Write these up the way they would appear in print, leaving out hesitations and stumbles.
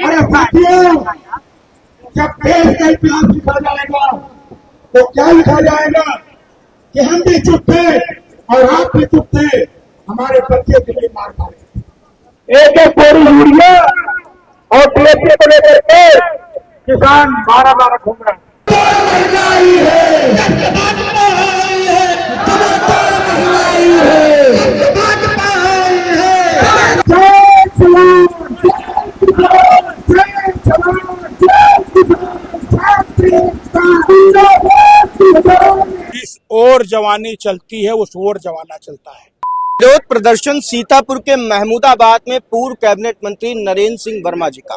अरे साथियों, जब देश का इतिहास लिखा जाएगा तो क्या लिखा जाएगा कि हम भी चुप थे और आप भी चुप थे, हमारे बच्चे के लिए मार मारे। एक एक बोरी यूरिया और डीएपी को लेकर के किसान 12-12 घूम रहे हैं। जिस ओर जवानी चलती है उस ओर जमाना चलता है। विरोध प्रदर्शन सीतापुर के महमूदाबाद में पूर्व कैबिनेट मंत्री नरेंद्र सिंह वर्मा जी का,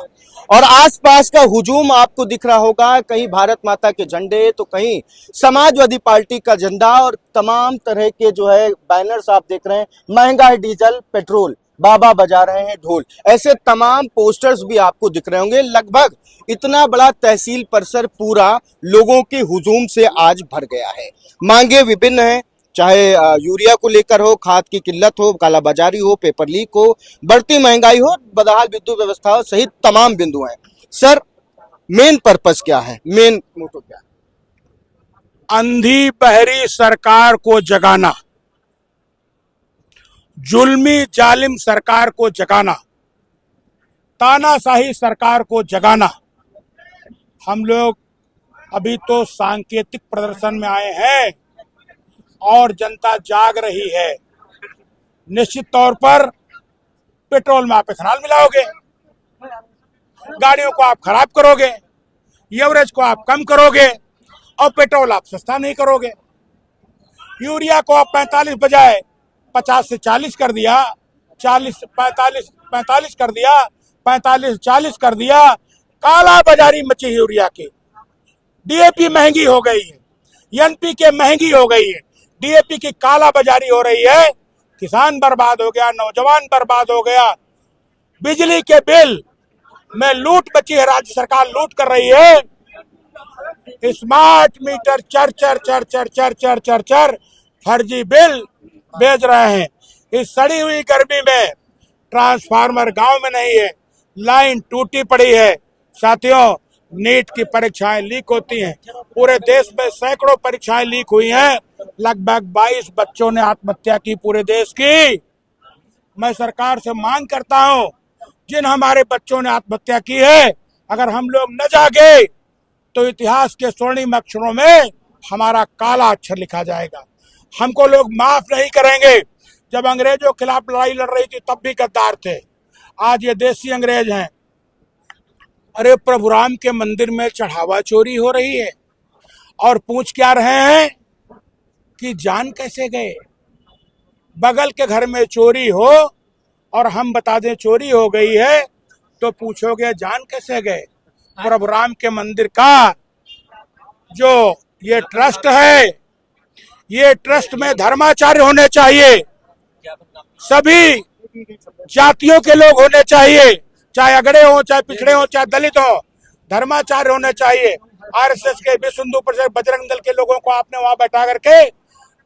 और आसपास का हुजूम आपको दिख रहा होगा। कहीं भारत माता के झंडे तो कहीं समाजवादी पार्टी का झंडा, और तमाम तरह के जो है बैनर्स आप देख रहे हैं। महंगा है डीजल पेट्रोल, बाबा बजा रहे हैं ढोल, ऐसे तमाम पोस्टर्स भी आपको दिख रहे होंगे। लगभग इतना बड़ा तहसील परिसर पूरा लोगों के हुजूम से आज भर गया है। मांगे विभिन्न हैं, चाहे यूरिया को लेकर हो, खाद की किल्लत हो, कालाबाजारी हो, पेपर लीक हो, बढ़ती महंगाई हो, बदहाल विद्युत व्यवस्था हो, सहित तमाम बिंदु हैं। सर, मेन पर्पस क्या है, मेन मोटो क्या है? अंधी बहरी सरकार को जगाना, जुल्मी जालिम सरकार को जगाना, तानाशाही सरकार को जगाना। हम लोग अभी तो सांकेतिक प्रदर्शन में आए हैं और जनता जाग रही है। निश्चित तौर पर पेट्रोल में आप इथेनॉल मिलाओगे, गाड़ियों को आप खराब करोगे, एवरेज को आप कम करोगे और पेट्रोल आप सस्ता नहीं करोगे। यूरिया को आप 45 बजाय 50 से 40 कर दिया, 45 कर दिया, 45-40 कर दिया। काला बाजारी मची यूरिया की। डीएपी महंगी हो गई है, एनपीके महंगी हो गई है, डीएपी की काला बाजारी हो रही है। किसान बर्बाद हो गया, नौजवान बर्बाद हो गया। बिजली के बिल में लूट मची है, राज्य सरकार लूट कर रही है। स्मार्ट मीटर चर फर्जी बिल भेज रहे हैं। इस सड़ी हुई गर्मी में ट्रांसफार्मर गांव में नहीं है, लाइन टूटी पड़ी है। साथियों, नीट की परीक्षाएं लीक होती हैं, पूरे देश में सैकड़ों परीक्षाएं लीक हुई हैं। लगभग 22 बच्चों ने आत्महत्या की पूरे देश की। मैं सरकार से मांग करता हूं, जिन हमारे बच्चों ने आत्महत्या की है, अगर हम लोग न जागे तो इतिहास के स्वर्णिम अक्षरों में हमारा काला अक्षर लिखा जाएगा। हमको लोग माफ नहीं करेंगे। जब अंग्रेजों के खिलाफ लड़ाई लड़ रही थी तब भी गद्दार थे, आज ये देसी अंग्रेज हैं। अरे प्रभु राम के मंदिर में चढ़ावा चोरी हो रही है और पूछ क्या रहे हैं कि जान कैसे गए। बगल के घर में चोरी हो और हम बता दें चोरी हो गई है तो पूछोगे जान कैसे गए। प्रभु राम के मंदिर का जो ये ट्रस्ट है, ये ट्रस्ट में धर्माचार्य होने चाहिए, सभी जातियों के लोग होने चाहिए, चाहे अगड़े हो, चाहे पिछड़े हो, चाहे दलित हो, धर्माचार्य होने चाहिए। आरएसएस के विश्व हिंदू परिषद बजरंग दल के लोगों को आपने वहां बैठा करके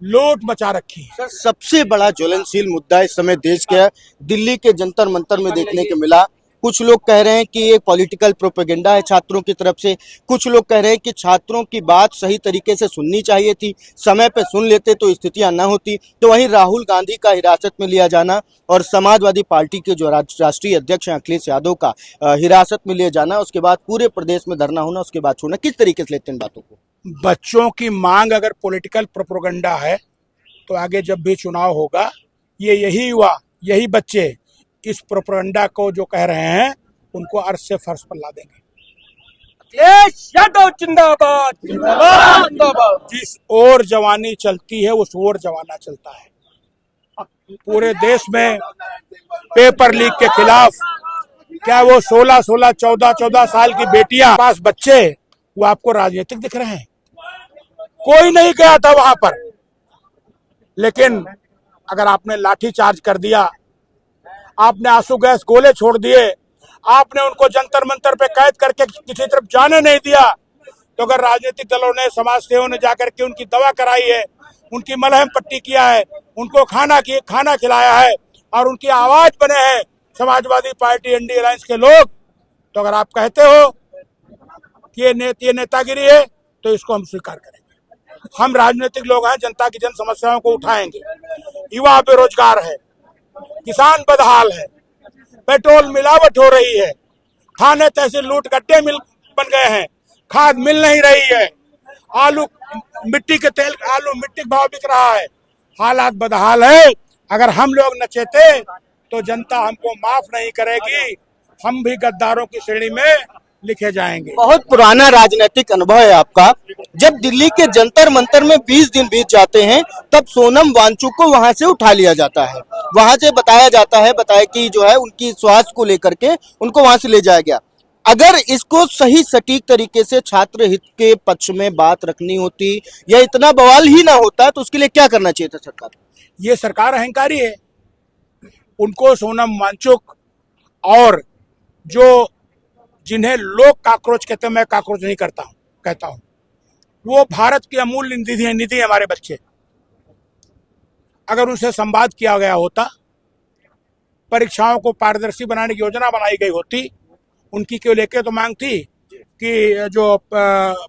लूट मचा रखी है। सर, सबसे बड़ा ज्वलनशील मुद्दा इस समय देश के दिल्ली के जंतर मंतर में देखने को मिला। कुछ लोग कह रहे हैं कि ये पॉलिटिकल प्रोपेगेंडा है छात्रों की तरफ से, कुछ लोग कह रहे हैं कि छात्रों की बात सही तरीके से सुननी चाहिए थी, समय पे सुन लेते तो स्थितियां न होती। तो वहीं राहुल गांधी का हिरासत में लिया जाना और समाजवादी पार्टी के जो राष्ट्रीय अध्यक्ष हैं अखिलेश यादव का हिरासत में लिया जाना, उसके बाद पूरे प्रदेश में धरना होना, उसके बाद छोड़ना, किस तरीके से लेते हैं इन बातों को? बच्चों की मांग अगर पॉलिटिकल प्रोपेगेंडा है तो आगे जब भी चुनाव होगा ये यही हुआ, यही बच्चे इस प्रोपेगेंडा को जो कह रहे हैं उनको अर्श से फर्श पर ला देंगे। अखिलेश यादव जिंदाबाद, जिंदाबाद, जिंदाबाद। जिस ओर जवानी चलती है उस ओर जमाना चलता है। पूरे देश में पेपर लीक के खिलाफ, क्या वो 16-16, 14-14 साल की बेटियां पास बच्चे, वो आपको राजनीतिक दिख रहे हैं? कोई नहीं गया था वहां पर। लेकिन अगर आपने लाठी चार्ज कर दिया, आपने आंसू गैस गोले छोड़ दिए, आपने उनको जंतर मंतर पे कैद करके किसी तरफ जाने नहीं दिया, तो अगर राजनीतिक दलों ने, समाज सेवियों ने जाकर के उनकी दवा कराई है, उनकी मलहम पट्टी किया है, उनको खाना खिलाया है, और उनकी आवाज बने हैं समाजवादी पार्टी एनडीए अलायंस के लोग, तो अगर आप कहते हो कि ये नेतागिरी है तो इसको हम स्वीकार करेंगे। हम राजनीतिक लोग हैं, जनता की जन समस्याओं को उठाएंगे। युवा बेरोजगार है, किसान बदहाल है, पेट्रोल मिलावट हो रही है, थाने तहसील लूट गड्ढे बन गए हैं, खाद मिल नहीं रही है, आलू मिट्टी के भाव बिक रहा है, हालात बदहाल है। अगर हम लोग न चेते तो जनता हमको माफ नहीं करेगी, हम भी गद्दारों की श्रेणी में लिखे जाएंगे। बहुत पुराना राजनीतिक अनुभव है आपका। जब दिल्ली के जंतर मंतर में 20 दिन बीत जाते हैं तब सोनम वांगचुक को वहां से उठा लिया जाता है, वहां से बताया कि जो है उनकी स्वास्थ्य को लेकर के उनको वहां से ले जाया गया। अगर इसको सही सटीक तरीके से छात्र हित के पक्ष में बात रखनी होती या इतना बवाल ही ना होता तो उसके लिए क्या करना चाहिए था सरकार? ये सरकार अहंकारी है। उनको सोनम वांगचुक और जो जिन्हें लोग काकरोच कहते हैं, मैं काकरोच नहीं कहता हूं, वो भारत की अमूल्य निधि है हमारे बच्चे। अगर उनसे संवाद किया गया होता, परीक्षाओं को पारदर्शी बनाने की योजना बनाई गई होती, उनकी क्यों लेके तो मांग थी कि जो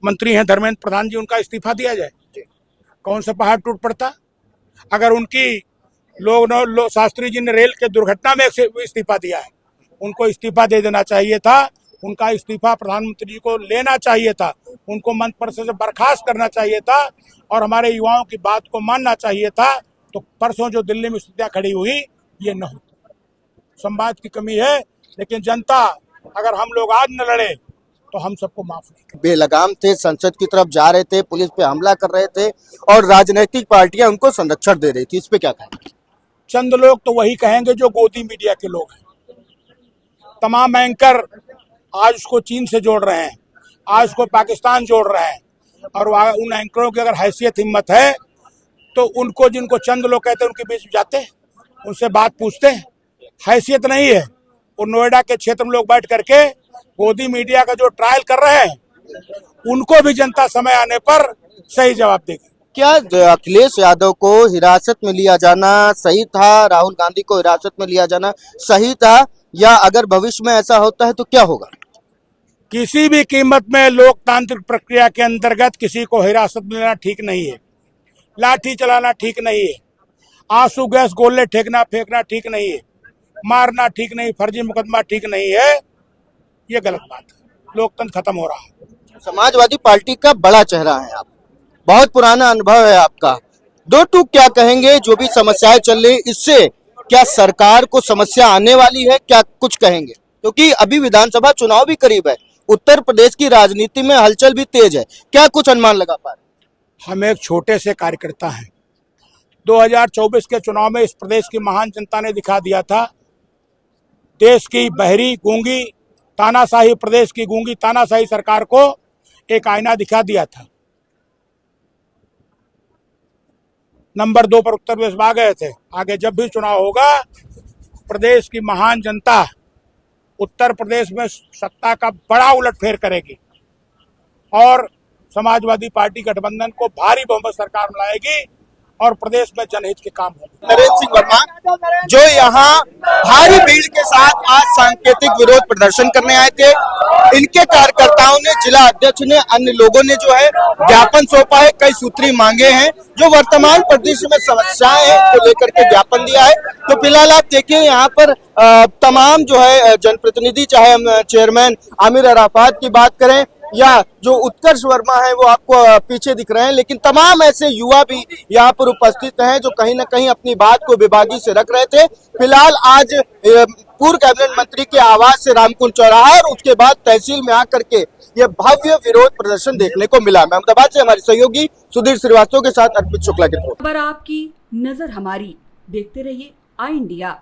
मंत्री हैं धर्मेंद्र प्रधान जी, उनका इस्तीफा दिया जाए। कौन सा पहाड़ टूट पड़ता? अगर उनकी शास्त्री जी ने रेल के दुर्घटना में इस्तीफा दिया है, उनको इस्तीफा दे देना चाहिए था। उनका इस्तीफा प्रधानमंत्री जी को लेना चाहिए था, उनको मंत्रिपरिषद से बर्खास्त करना चाहिए था और हमारे युवाओं की बात को मानना चाहिए था। तो परसों जो दिल्ली में स्थितियां खड़ी हुई, ये न होती। संवाद की कमी है, लेकिन जनता अगर हम लोग आज न लड़े तो हम सबको माफ नहीं करें। बेलगाम थे, संसद की तरफ जा रहे थे, पुलिस पे हमला कर रहे थे और राजनीतिक पार्टियां उनको संरक्षण दे रही थी, इस पे क्या कहें? चंद लोग तो वही कहेंगे जो गोदी मीडिया के लोग हैं। तमाम एंकर आज उसको चीन से जोड़ रहे हैं, आज उसको पाकिस्तान जोड़ रहे हैं, और उन एंकरों की अगर हैसियत हिम्मत है तो उनको, जिनको चंद लोग कहते हैं, उनके बीच जाते हैं, उनसे बात पूछते हैं। हैसियत नहीं है। और नोएडा के क्षेत्र में लोग बैठ करके गोदी मीडिया का जो ट्रायल कर रहे हैं, उनको भी जनता समय आने पर सही जवाब देगी। क्या अखिलेश यादव को हिरासत में लिया जाना सही था? राहुल गांधी को हिरासत में लिया जाना सही था? या अगर भविष्य में ऐसा होता है तो क्या होगा? किसी भी कीमत में लोकतांत्रिक प्रक्रिया के अंतर्गत किसी को हिरासत में लेना ठीक नहीं है, लाठी चलाना ठीक नहीं है, आंसू गैस गोले फेंकना ठीक नहीं है, मारना ठीक नहीं, फर्जी मुकदमा ठीक नहीं है। ये गलत बात है। लोकतंत्र खत्म हो रहा है। समाजवादी पार्टी का बड़ा चेहरा है आप, बहुत पुराना अनुभव है आपका। दो टूक क्या कहेंगे? जो भी समस्याएं चल रही, इससे क्या सरकार को समस्या आने वाली है? क्या कुछ कहेंगे? क्योंकि अभी विधानसभा चुनाव भी करीब है, उत्तर प्रदेश की राजनीति में हलचल भी तेज है, क्या कुछ अनुमान लगा पा रहे? हम एक छोटे से कार्यकर्ता हैं। 2024 के चुनाव में इस प्रदेश की महान जनता ने दिखा दिया था, देश की बहरी गूंगी तानाशाही, प्रदेश की गूंगी तानाशाही सरकार को एक आईना दिखा दिया था। नंबर 2 पर उत्तर प्रदेश में आ गए थे। आगे जब भी चुनाव होगा, प्रदेश की महान जनता उत्तर प्रदेश में सत्ता का बड़ा उलटफेर करेगी और समाजवादी पार्टी गठबंधन को भारी बहुमत सरकार में लाएगी और प्रदेश में जनहित के काम होंगे। नरेंद्र सिंह वर्मा जो यहाँ भारी भीड़ के साथ आज सांकेतिक विरोध प्रदर्शन करने आए थे, इनके कार्यकर्ताओं ने, जिला अध्यक्ष ने, अन्य लोगों ने जो है ज्ञापन सौंपा है, कई सूत्री मांगे हैं, जो वर्तमान प्रदेश में समस्याएं हैं को लेकर के ज्ञापन दिया है। तो फिलहाल आप देखिए यहाँ पर तमाम जो है जनप्रतिनिधि, चाहे हम चेयरमैन आमिर अराफात की बात करें या जो उत्कर्ष वर्मा है वो आपको पीछे दिख रहे हैं, लेकिन तमाम ऐसे युवा भी यहाँ पर उपस्थित हैं जो कहीं ना कहीं अपनी बात को बेबाकी से रख रहे थे। फिलहाल आज पूर्व कैबिनेट मंत्री के आवास से रामकुंड चौराहा और उसके बाद तहसील में आकर के ये भव्य विरोध प्रदर्शन देखने को मिला। अहमदाबाद से हमारे सहयोगी सुधीर श्रीवास्तव के साथ अर्पित शुक्ला की रिपोर्ट। खबर आपकी, नजर हमारी, देखते रहिए आई इंडिया।